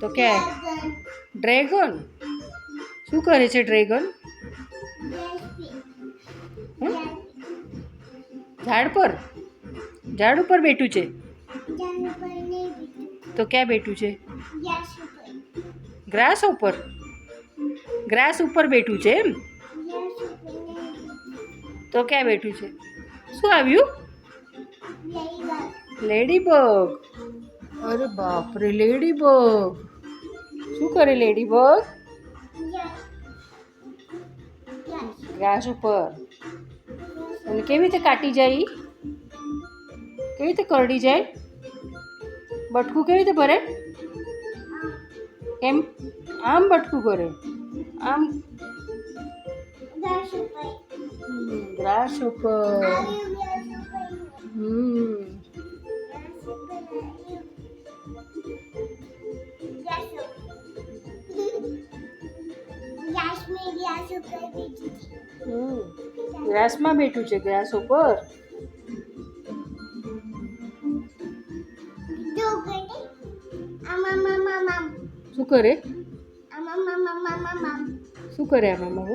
તો કે ડ્રેગન શું કરે છે ડ્રેગન? ઝાડ ઉપર બેઠું છે. તો ક્યાં બેઠું છે? ગ્રાસ ઉપર બેઠું છે એમ. તો ક્યાં બેઠું છે? શું આવ્યું? લેડીબગ. અરે બાપરે, લેડીબગ શું કરે? લેડીબગ ગ્રાસ ઉપર. અને કેવી રીતે કાટી જાય? કેવી રીતે કરડી જાય? બટકું કેવી રીતે ભરે? એમ આમ બટકું ભરે. આમ ગ્રાસ ઉપર. ગ્રાસમાં બેઠું છે, ગ્રાસ ઉપર. શું કરે? શું કરે આમાં?